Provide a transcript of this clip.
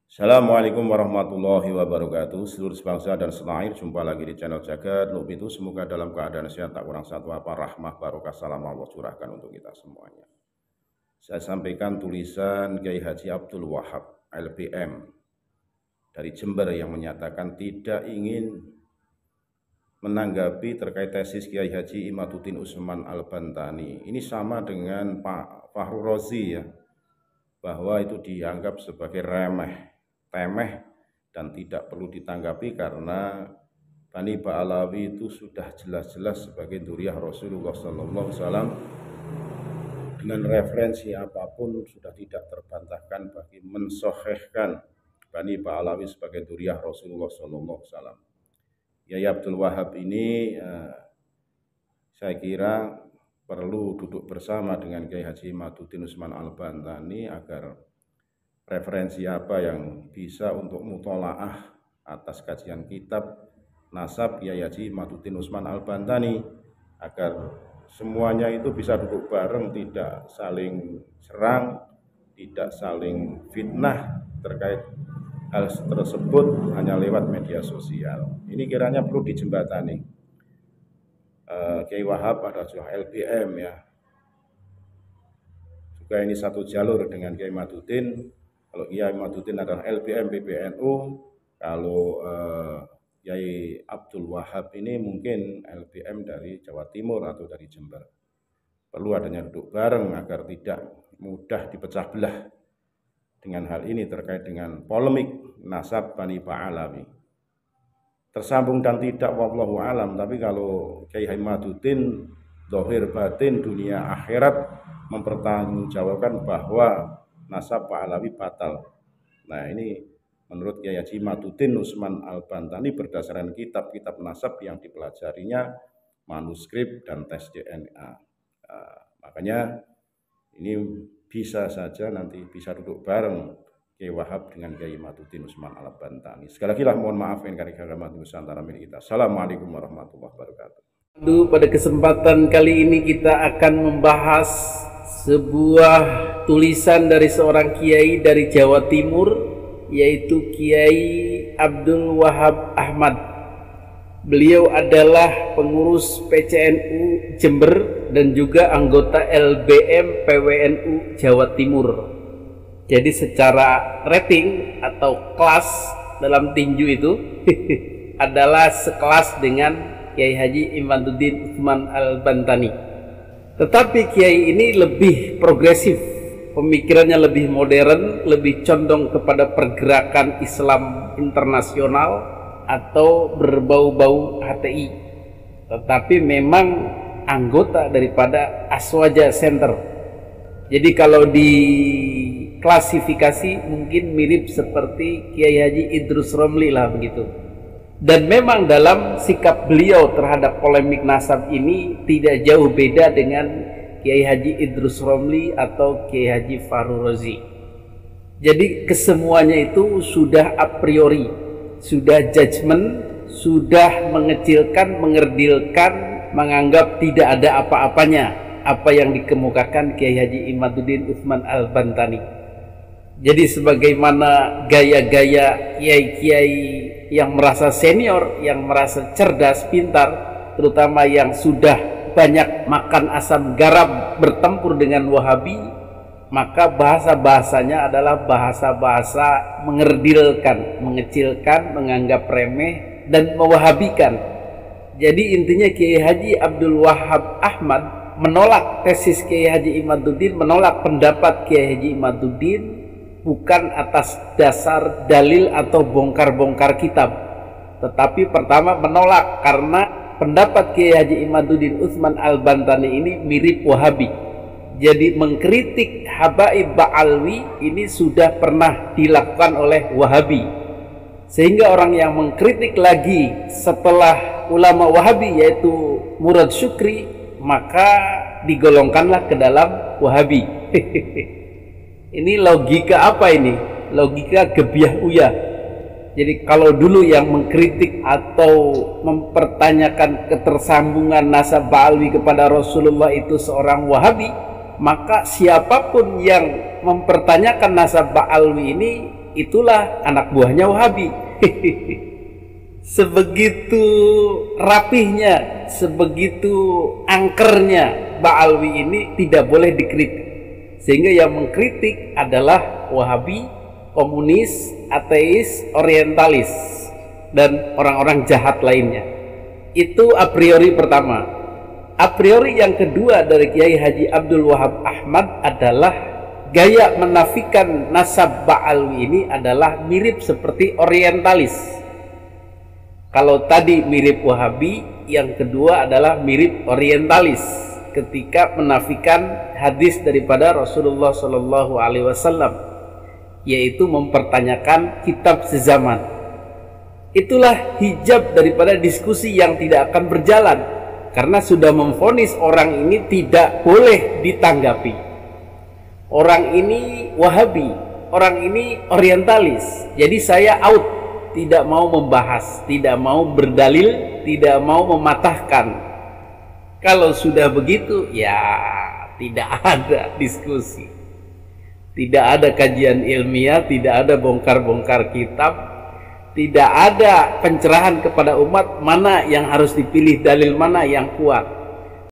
Assalamualaikum warahmatullahi wabarakatuh. Seluruh bangsa dan setanah air, jumpa lagi di channel Jagat Nuk Pintu. Semoga dalam keadaan sehat, tak kurang satu apa, rahmah barokah salam Allah curahkan untuk kita semuanya. Saya sampaikan tulisan Kiai Haji Abdul Wahab LPM dari Jember yang menyatakan tidak ingin menanggapi terkait tesis Kiai Haji Imaduddin Usman Al-Bantani. Ini sama dengan Pak Fahru Rozi ya, bahwa itu dianggap sebagai temeh dan tidak perlu ditanggapi karena Bani Ba'alawi itu sudah jelas-jelas sebagai dzurriyyah Rasulullah SAW dengan referensi apapun sudah tidak terbantahkan bagi mensohehkan Bani Ba'alawi sebagai dzurriyyah Rasulullah SAW. Kiai Abdul Wahab ini saya kira perlu duduk bersama dengan Kiai Haji Imaduddin Usman Al-Bantani agar referensi apa yang bisa untuk mutolaah atas kajian kitab nasab Kiai Haji Imaduddin Usman Al-Bantani agar semuanya itu bisa duduk bareng, tidak saling serang, tidak saling fitnah terkait hal tersebut hanya lewat media sosial. Ini kiranya perlu dijembatani. Kiai Wahab ada juga LPM ya, juga ini satu jalur dengan Kiai Imaduddin. Kalau Kiai Imaduddin adalah LPM PBNU, kalau Kiai Abdul Wahab ini mungkin LPM dari Jawa Timur atau dari Jember. Perlu adanya duduk bareng agar tidak mudah dipecah belah dengan hal ini terkait dengan polemik nasab Bani Ba'alawi. Tersambung dan tidak wallahu alam, tapi kalau Kiai Imaduddin zahir batin dunia akhirat mempertanggungjawabkan bahwa nasab Ba'alawi batal. Nah ini menurut Kiai Haji Imaduddin Usman Al-Bantani berdasarkan kitab-kitab nasab yang dipelajarinya, manuskrip dan tes DNA. Makanya ini bisa saja nanti bisa duduk bareng Kiai Wahab dengan Kiai Imaduddin Usman Al-Bantani. Sekali lagi mohon maaf yang kali agama Nusantara milik kita. Assalamualaikum warahmatullahi wabarakatuh. Pada kesempatan kali ini kita akan membahas sebuah tulisan dari seorang kiai dari Jawa Timur, yaitu Kiai Abdul Wahab Ahmad. Beliau adalah pengurus PCNU Jember dan juga anggota LBM PWNU Jawa Timur. Jadi secara rating atau kelas dalam tinju itu adalah sekelas dengan Kiai Haji Imaduddin Usman Al-Bantani. Tetapi Kiai ini lebih progresif, pemikirannya lebih modern, lebih condong kepada pergerakan Islam internasional atau berbau-bau HTI. Tetapi memang anggota daripada Aswaja Center. Jadi kalau di klasifikasi mungkin mirip seperti Kiai Haji Idrus Romli lah begitu. Dan memang dalam sikap beliau terhadap polemik nasab ini tidak jauh beda dengan Kiai Haji Idrus Romli atau Kiai Haji Fahru Rozi. Jadi kesemuanya itu sudah a priori, sudah judgement, sudah mengecilkan, mengerdilkan, menganggap tidak ada apa-apanya apa yang dikemukakan Kiai Haji Imaduddin Usman Al-Bantani. Jadi sebagaimana gaya-gaya kiai-kiai yang merasa senior, yang merasa cerdas, pintar, terutama yang sudah banyak makan asam garam bertempur dengan Wahabi, maka bahasa-bahasanya adalah bahasa-bahasa mengerdilkan, mengecilkan, menganggap remeh, dan mewahabikan. Jadi intinya Kiai Haji Abdul Wahab Ahmad menolak tesis Kiai Haji Imaduddin, menolak pendapat Kiai Haji Imaduddin bukan atas dasar dalil atau bongkar-bongkar kitab, tetapi pertama menolak karena pendapat Kiai Haji Imaduddin Usman Al-Bantani ini mirip Wahabi. Jadi mengkritik Habaib Ba'alwi ini sudah pernah dilakukan oleh Wahabi, sehingga orang yang mengkritik lagi setelah ulama Wahabi yaitu Murad Syukri, maka digolongkanlah ke dalam Wahabi. Ini logika apa ini? Logika gebiah uyah. Jadi kalau dulu yang mengkritik atau mempertanyakan ketersambungan nasab Ba'alwi kepada Rasulullah itu seorang Wahabi, maka siapapun yang mempertanyakan nasab Ba'alwi ini itulah anak buahnya Wahabi. Sebegitu rapihnya, sebegitu angkernya Ba'alwi ini tidak boleh dikritik, sehingga yang mengkritik adalah Wahabi, komunis, ateis, orientalis, dan orang-orang jahat lainnya. Itu a priori pertama. A priori yang kedua dari Kiai Haji Abdul Wahab Ahmad adalah gaya menafikan nasab Ba'alwi ini adalah mirip seperti orientalis. Kalau tadi mirip Wahabi, yang kedua adalah mirip orientalis ketika menafikan hadis daripada Rasulullah Shallallahu Alaihi Wasallam, yaitu mempertanyakan kitab sezaman. Itulah hijab daripada diskusi yang tidak akan berjalan, karena sudah memvonis orang ini tidak boleh ditanggapi. Orang ini Wahabi, orang ini orientalis, jadi saya out. Tidak mau membahas, tidak mau berdalil, tidak mau mematahkan. Kalau sudah begitu, ya tidak ada diskusi, tidak ada kajian ilmiah, tidak ada bongkar-bongkar kitab, tidak ada pencerahan kepada umat mana yang harus dipilih, dalil mana yang kuat.